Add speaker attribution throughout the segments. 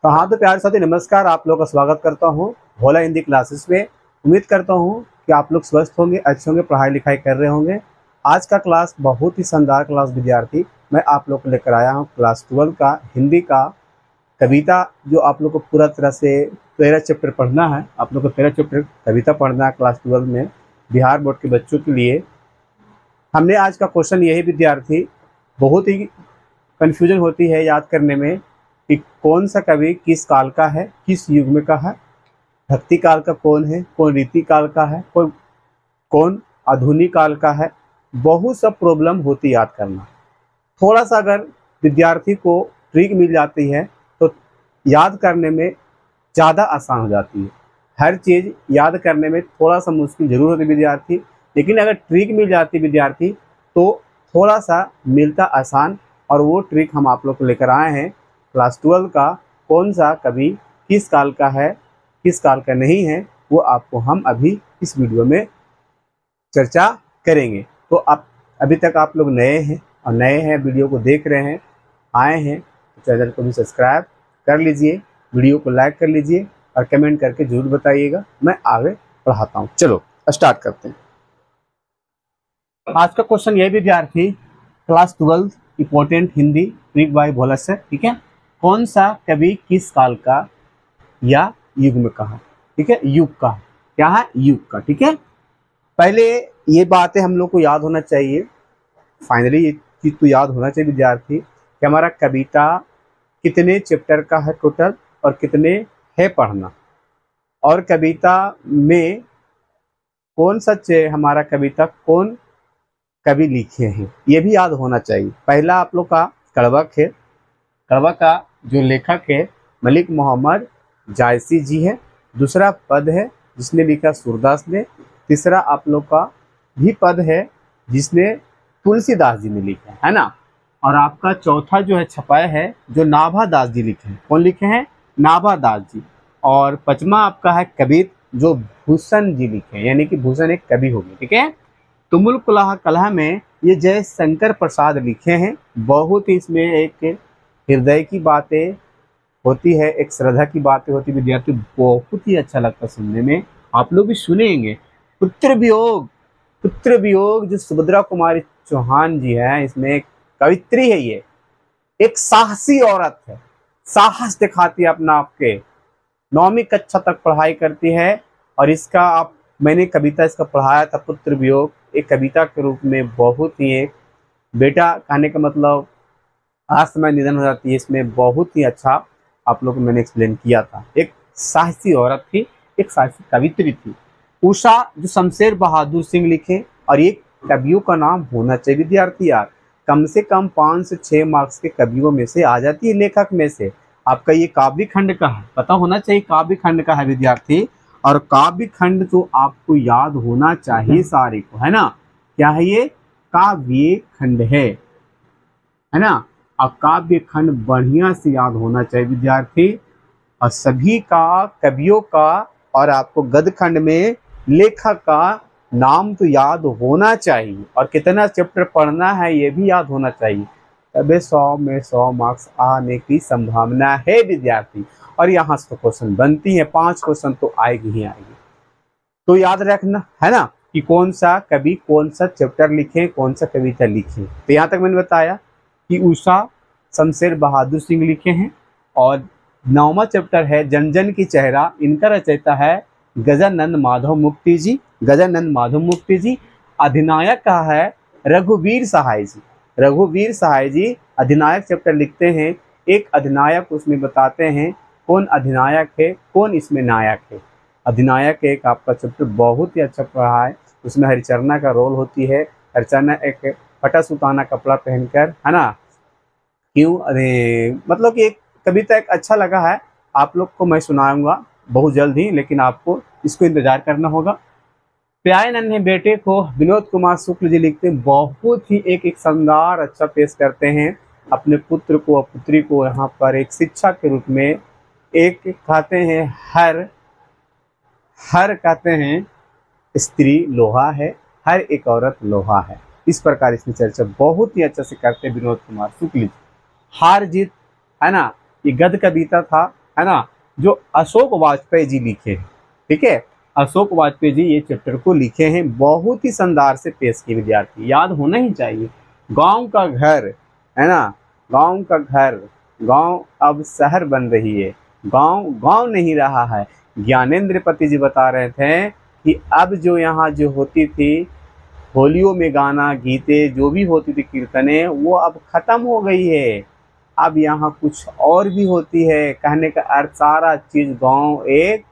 Speaker 1: तो हाँ, तो प्यारे साथी नमस्कार, आप लोग का स्वागत करता हूँ भोला हिंदी क्लासेस में। उम्मीद करता हूँ कि आप लोग स्वस्थ होंगे, अच्छे होंगे, पढ़ाई लिखाई कर रहे होंगे। आज का क्लास बहुत ही शानदार क्लास विद्यार्थी मैं आप लोग को लेकर आया हूँ। क्लास 12 का हिंदी का कविता, जो आप लोग को पूरा तरह से 13 चैप्टर पढ़ना है। आप लोग को 13 चैप्टर कविता पढ़ना है क्लास 12 में, बिहार बोर्ड के बच्चों के लिए। हमने आज का क्वेश्चन यही विद्यार्थी, बहुत ही कन्फ्यूजन होती है याद करने में कि कौन सा कवि किस काल का है, किस युग में का है, भक्ति काल का कौन है, कौन रीति काल का है, कौन आधुनिक काल का है। बहुत सब प्रॉब्लम होती याद करना। थोड़ा सा अगर विद्यार्थी को ट्रिक मिल जाती है तो याद करने में ज़्यादा आसान हो जाती है। हर चीज़ याद करने में थोड़ा सा मुश्किल जरूर होती है विद्यार्थी, लेकिन अगर ट्रिक मिल जाती विद्यार्थी तो थोड़ा सा मिलता आसान। और वो ट्रिक हम आप लोग को लेकर आए हैं। क्लास 12 का कौन सा कवि किस काल का है, किस काल का नहीं है, वो आपको हम अभी इस वीडियो में चर्चा करेंगे। तो आप अभी तक आप लोग नए हैं और नए हैं, वीडियो को देख रहे हैं, आए हैं, तो चैनल को भी सब्सक्राइब कर लीजिए, वीडियो को लाइक कर लीजिए और कमेंट करके जरूर बताइएगा। मैं आगे पढ़ाता हूँ। चलो स्टार्ट करते हैं। आज का क्वेश्चन ये विद्यार्थी, class 12 important Hindi trick bye भोला सर। ठीक है, कौन सा कवि किस काल का या युग में कहा। ठीक है, युग का क्या है, युग का। ठीक है, पहले ये बातें हम लोग को याद होना चाहिए। फाइनली ये चीज तो याद होना चाहिए विद्यार्थी कि हमारा कविता कितने चैप्टर का है टोटल और कितने है पढ़ना, और कविता में कौन सा हमारा कविता कौन कवि लिखे हैं, ये भी याद होना चाहिए। पहला आप लोग का कड़वक है। कड़वक का जो लेखक है मलिक मोहम्मद जायसी जी है। दूसरा पद है जिसने लिखा सूरदास ने। तीसरा आप लोग का भी पद है जिसने तुलसीदास जी ने लिखा है ना। और आपका चौथा जो है छपाया है जो नाभा दास जी लिखे हैं। कौन लिखे हैं? नाभा दास जी। और पांचवा आपका है कबीर, जो भूषण जी लिखे हैं, यानी कि भूषण एक कवि हो गए। ठीक है, तुमुल कलह में ये जय शंकर प्रसाद लिखे हैं। बहुत ही इसमें एक हृदय की बातें होती है, एक श्रद्धा की बातें होती है विद्यार्थी, बहुत ही अच्छा लगता है सुनने में। आप लोग भी सुनेंगे। पुत्र वियोग जो सुभद्रा कुमारी चौहान जी है, इसमें एक कवित्री है। ये एक साहसी औरत है, साहस दिखाती है अपना आपके। 9वीं कक्षा तक पढ़ाई करती है और इसका मैंने कविता इसका पढ़ाया था, पुत्र वियोग, एक कविता के रूप में। बहुत ही एक बेटा कहने का मतलब आज समय निधन हो जाती है, इसमें बहुत ही अच्छा आप लोग को मैंने एक्सप्लेन किया था। एक साहसी औरत थी, एक साहसी कवित्री थी उषा, जो शमशेर बहादुर सिंह लिखे। और ये कवियों का नाम होना चाहिए विद्यार्थी यार, कम से कम 5 से 6 मार्क्स के कवियों में से आ जाती है, लेखक में से। आपका ये काव्य खंड का है, पता होना चाहिए काव्य खंड का है विद्यार्थी। और काव्य खंड तो आपको याद होना चाहिए सारे को, है ना। क्या है ये? काव्य खंड है ना। अब काव्य खंड बढ़िया से याद होना चाहिए विद्यार्थी, और सभी का कवियों का और आपको गद्य खंड में लेखक का नाम तो याद होना चाहिए, और कितना चैप्टर पढ़ना है ये भी याद होना चाहिए। तबे 100 में 100 मार्क्स आने की संभावना है विद्यार्थी। और यहाँ से तो क्वेश्चन बनती है, 5 क्वेश्चन तो आएगी ही आएगी। तो याद रखना है ना कि कौन सा कवि कौन सा चैप्टर लिखे, कौन सा कविता लिखे। तो यहाँ तक मैंने बताया कि उषा शमशेर बहादुर सिंह लिखे हैं। और 9वां चैप्टर है जन जन की चेहरा, इनका रचयिता है गजानंद माधव मुक्ति जी। गजानंद माधव मुक्ति जी। अधिनायक का है रघुवीर सहाय जी। रघुवीर सहाय जी अधिनायक चैप्टर लिखते हैं। एक अधिनायक उसमें बताते हैं कौन अधिनायक है, कौन इसमें नायक है। अधिनायक एक आपका चैप्टर बहुत ही अच्छा पढ़ा है। उसमें हरिचरना का रोल होती है। हरिचरना एक फटा सुताना कपड़ा पहनकर, है ना। क्यों? अरे मतलब कि एक कविता एक अच्छा लगा है, आप लोग को मैं सुनाऊंगा बहुत जल्द ही, लेकिन आपको इसको इंतजार करना होगा। प्यारे नन्हे बेटे को विनोद कुमार शुक्ल जी लिखते हैं। बहुत ही एक शानदार अच्छा पेश करते हैं अपने पुत्र को और पुत्री को यहाँ पर एक शिक्षा के रूप में। एक कहते हैं हर कहते हैं स्त्री लोहा है, हर एक औरत लोहा है। इस प्रकार इसमें चर्चा बहुत ही अच्छा से करते हैं विनोद कुमार शुक्ल जी। हार जीत, है ना, ये गद्य कविता था। है ना, जो अशोक वाजपेयी जी लिखे हैं। ठीक है, अशोक वाजपेयी जी ये चैप्टर को लिखे हैं, बहुत ही शानदार से पेश किए विद्यार्थी, याद होना ही चाहिए। गांव का घर, है ना, गांव का घर, गांव अब शहर बन रही है, गांव गांव नहीं रहा है। ज्ञानेंद्र पति जी बता रहे थे कि अब जो यहाँ जो होती थी होलियों में गाना गीते जो भी होती थी कीर्तने, वो अब खत्म हो गई है, अब यहाँ कुछ और भी होती है। कहने का अर्थ सारा चीज गांव एक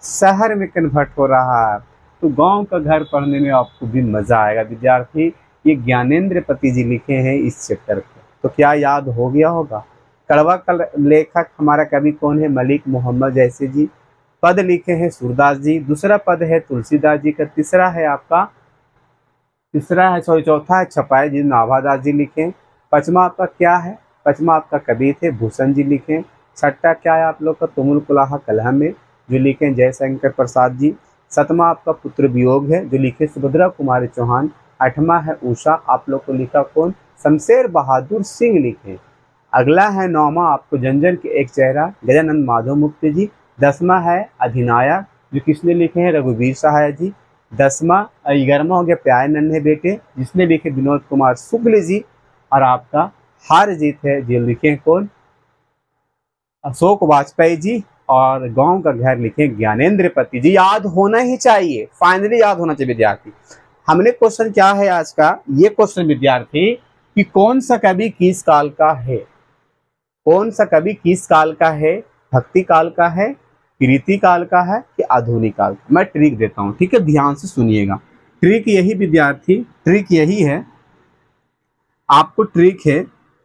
Speaker 1: शहर में कन्वर्ट हो रहा है। तो गांव का घर पढ़ने में आपको भी मजा आएगा विद्यार्थी। ये ज्ञानेंद्र पति जी लिखे हैं इस चैप्टर को, तो क्या याद हो गया होगा। कड़वा का लेखक हमारा कवि कौन है, मलिक मोहम्मद जैसी जी। पद लिखे हैं सूरदास जी, दूसरा पद है तुलसीदास जी का, चौथा है छपाई जी नाभादास जी लिखे। पांचवा आपका क्या है, पांचवा आपका कवि थे भूषण जी लिखे। छठा क्या है आप लोग का, तुमुल कुलाहा कलह में जो लिखे जयशंकर प्रसाद जी। सतमा आपका पुत्र वियोग है जो लिखे सुभद्रा कुमारी चौहान। आठवां है उषा, आप लोग को लिखा कौन, शमशेर बहादुर सिंह लिखे। अगला है नौवां आपको जंजन के एक चेहरा, गजानंद माधव मुक्ति जी। 10वां है अधिनायक जो किसने लिखे हैं, रघुवीर सहाय जी। 11वां हो गया प्यारे नन्हे बेटे जिसने लिखे विनोद कुमार शुक्ल जी। और आपका हार जीत है जो लिखे कौन, अशोक वाजपेयी जी। और गांव का घर लिखे ज्ञानेंद्र पति जी। याद होना ही चाहिए, फाइनली याद होना चाहिए विद्यार्थी। हमने क्वेश्चन क्या है आज का, ये क्वेश्चन विद्यार्थी कि कौन सा कवि किस काल का है, कौन सा कवि किस काल का है, भक्ति काल का है, प्रीति काल का है कि आधुनिक काल का। मैं ट्रिक देता हूं, ठीक है, ध्यान से सुनिएगा। ट्रिक यही विद्यार्थी, ट्रिक यही है, आपको ट्रिक है,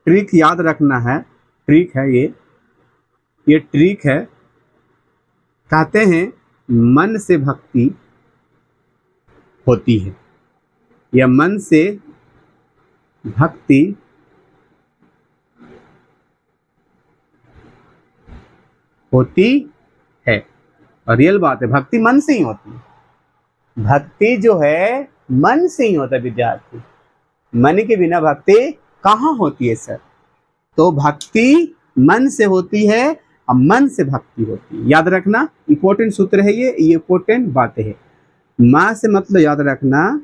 Speaker 1: ट्रिक याद रखना है। ट्रिक है ये ट्रिक है। कहते हैं मन से भक्ति होती है, या मन से भक्ति होती है। और रियल बात है, भक्ति मन से ही होती है। भक्ति जो है मन से ही होता है विद्यार्थी, मन के बिना भक्ति कहाँ होती है सर। तो भक्ति मन से होती है और मन से भक्ति होती है। याद रखना, इंपॉर्टेंट सूत्र है ये इंपॉर्टेंट बातें है। माँ से मतलब याद रखना,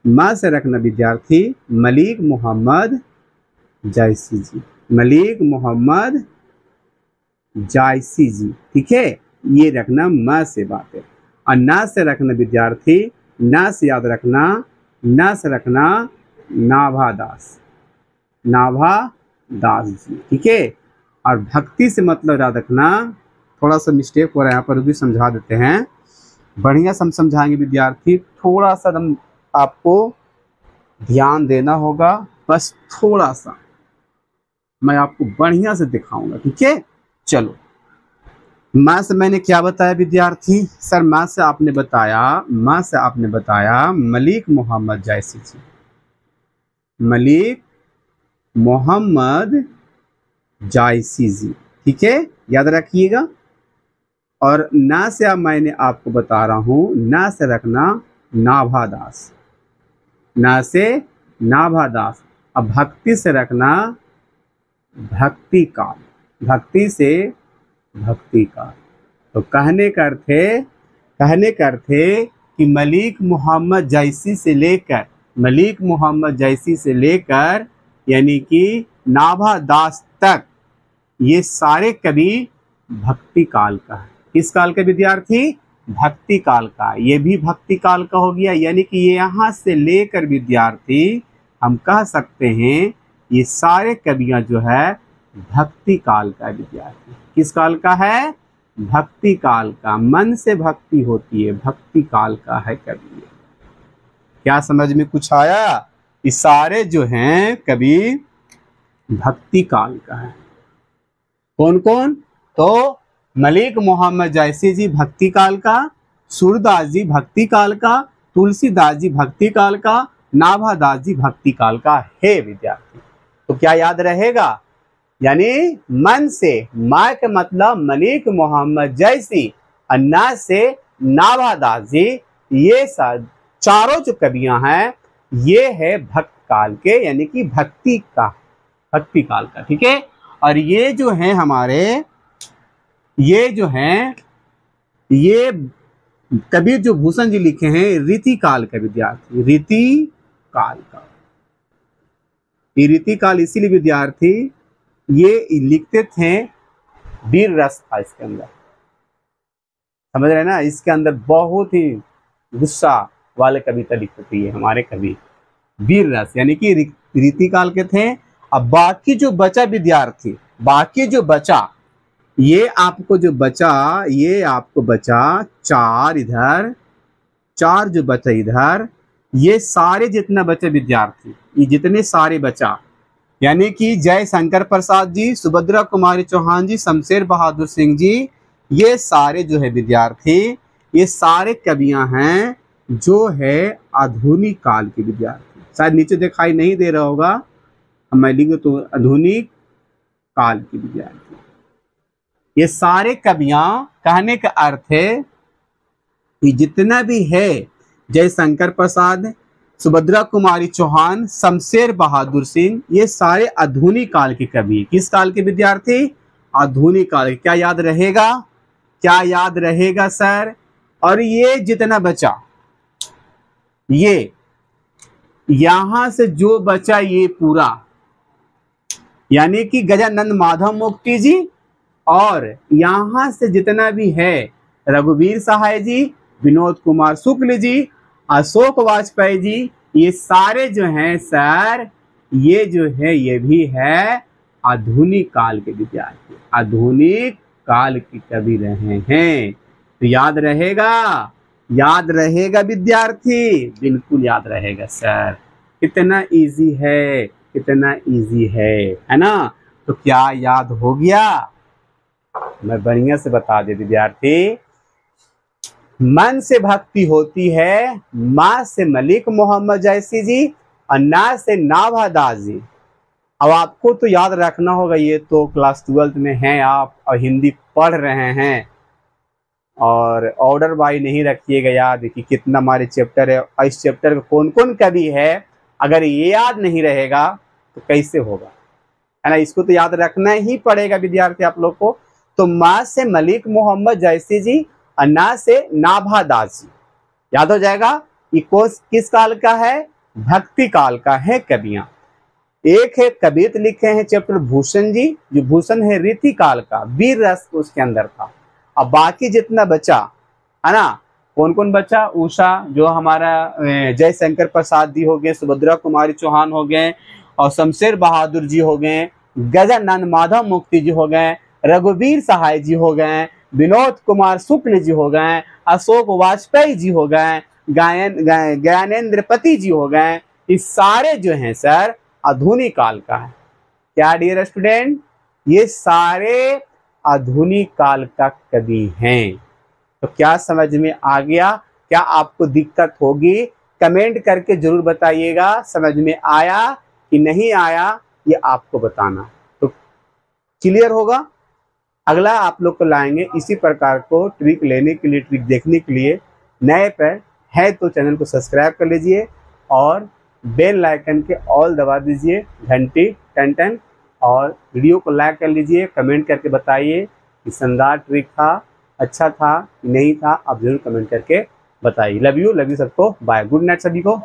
Speaker 1: माँ से रखना विद्यार्थी मलिक मोहम्मद जायसी जी, मलिक मोहम्मद जायसी जी, ठीक है, ये रखना माँ से बात है। और ना से रखना विद्यार्थी, ना से याद रखना, ना से रखना नाभादास, नाभादास जी, ठीक है। और भक्ति से मतलब याद रखना, थोड़ा सा मिस्टेक हो रहा है यहाँ पर भी समझा देते हैं, बढ़िया समझाएंगे विद्यार्थी। थोड़ा सा आपको ध्यान देना होगा, बस थोड़ा सा मैं आपको बढ़िया से दिखाऊंगा, ठीक है। चलो, माँ से मैंने क्या बताया विद्यार्थी, सर माँ से आपने बताया मलिक मोहम्मद जायसी जी, मलिक मोहम्मद जायसी जी, ठीक है, याद रखिएगा। और ना से अब मैंने आपको बता रहा हूं, ना से रखना नाभादास, ना से नाभादास। अब भक्ति से रखना भक्ति काल, भक्ति से भक्ति काल। तो कहने का अर्थ है कि मलिक मोहम्मद जायसी से लेकर यानी कि नाभादास तक ये सारे कवि भक्ति काल का है। किस काल का विद्यार्थी, भक्ति काल का। ये भी भक्ति काल का हो गया, यानी कि ये यहाँ से लेकर विद्यार्थी हम कह सकते हैं ये सारे कवियां जो है भक्ति काल का विद्यार्थी। किस काल का है, भक्ति काल का। मन से भक्ति होती है, भक्ति काल का है कवि। क्या समझ में कुछ आया, ये सारे जो हैं कवि भक्ति काल का है। कौन कौन, तो मलिक मोहम्मद जायसी जी भक्ति काल का, सूरदास जी भक्ति काल का, तुलसीदास जी भक्ति काल का, नाभादास जी भक्ति काल का है विद्यार्थी। तो क्या याद रहेगा, यानी मन से, माँ का मतलब मलिक मोहम्मद जायसी, अन्ना से नाभादास जी, ये चारों जो कवियां हैं ये है भक्त काल के, यानी कि भक्ति काल का, ठीक है। और ये जो है हमारे ये जो हैं, ये कबीर जो भूषण जी लिखे हैं रीति काल का विद्यार्थी, रीति काल का। ये रीति काल इसीलिए विद्यार्थी ये लिखते थे, वीर रस था इसके अंदर, समझ रहे हैं ना। इसके अंदर बहुत ही गुस्सा वाले कविता लिखते थे ये हमारे कवि, वीर रस यानी कि रीति काल के थे। अब बाकी जो बचा विद्यार्थी, बाकी जो बचा, ये आपको जो बचा, ये आपको बचा 4 इधर, 4 जो बचा इधर, ये सारे जितना बचे विद्यार्थी, ये जितने सारे बचा, यानी कि जय शंकर प्रसाद जी, सुभद्रा कुमारी चौहान जी, शमशेर बहादुर सिंह जी, ये सारे जो है विद्यार्थी, ये सारे कवियां हैं जो है आधुनिक काल के विद्यार्थी। शायद नीचे दिखाई नहीं दे रहा होगा, मैं लिखूं तो आधुनिक काल के विद्यार्थी। ये सारे कवियां, कहने का अर्थ है कि जितना भी है, जय शंकर प्रसाद, सुभद्रा कुमारी चौहान, शमशेर बहादुर सिंह, ये सारे आधुनिक काल के कवि। किस काल के विद्यार्थी? आधुनिक काल। क्या याद रहेगा? क्या याद रहेगा सर? और ये जितना बचा, ये यहां से जो बचा ये पूरा, यानी कि गजानंद माधव मुक्ति जी, और यहां से जितना भी है रघुवीर सहाय जी, विनोद कुमार शुक्ल जी, अशोक वाजपेयी जी, ये सारे जो हैं सर, ये जो है ये भी है आधुनिक काल के विद्यार्थी, आधुनिक काल के कवि रहे हैं। तो याद रहेगा, याद रहेगा विद्यार्थी, बिल्कुल याद रहेगा सर। कितना इजी है, कितना इजी है ना। तो क्या याद हो गया? मैं बढ़िया से बता दे विद्यार्थी, मन से भक्ति होती है, माँ से मलिक मोहम्मद जैसी जी, और ना से नाभा दास जी। अब आपको तो याद रखना होगा, ये तो क्लास 12th में हैं आप और हिंदी पढ़ रहे हैं, और ऑर्डर वाइज नहीं रखिएगा याद कि कितना हमारे चैप्टर है और इस चैप्टर में कौन कौन कवि है। अगर ये याद नहीं रहेगा तो कैसे होगा, है ना। इसको तो याद रखना ही पड़ेगा विद्यार्थी आप लोग को। तो माँ से मलिक मोहम्मद जैसी जी, और ना से नाभा दास जी, याद हो जाएगा। ये कोर्स किस काल का है? भक्ति काल का है कवियां। एक है कबीर लिखे हैं चैप्टर भूषण जी, जो भूषण है रीति काल का, वीर रस उसके अंदर था। अब बाकी जितना बचा है ना, कौन कौन बचा? उषा जो हमारा जय शंकर प्रसाद जी हो गए, सुभद्रा कुमारी चौहान हो गए, और शमशेर बहादुर जी हो गए, गजानंद माधव मुक्ति जी हो गए, रघुवीर सहाय जी हो गए, विनोद कुमार शुक्ल जी हो गए, अशोक वाजपेयी जी हो गए, ज्ञानेंद्र पति जी हो गए। इस सारे जो हैं सर आधुनिक काल का है। क्या डियर स्टूडेंट? ये सारे आधुनिक काल का कवि हैं। तो क्या समझ में आ गया? क्या आपको दिक्कत होगी? कमेंट करके जरूर बताइएगा समझ में आया कि नहीं आया, ये आपको बताना। तो क्लियर होगा। अगला आप लोग को लाएंगे इसी प्रकार को ट्रिक लेने के लिए, ट्रिक देखने के लिए। नए पर है तो चैनल को सब्सक्राइब कर लीजिए और बेल आइकन के ऑल दबा दीजिए, घंटी टन, और वीडियो को लाइक कर लीजिए। कमेंट करके बताइए कि शानदार ट्रिक था, अच्छा था, नहीं था, आप जरूर कमेंट करके बताइए। लव यू सबको, बाय, गुड नाइट सभी को।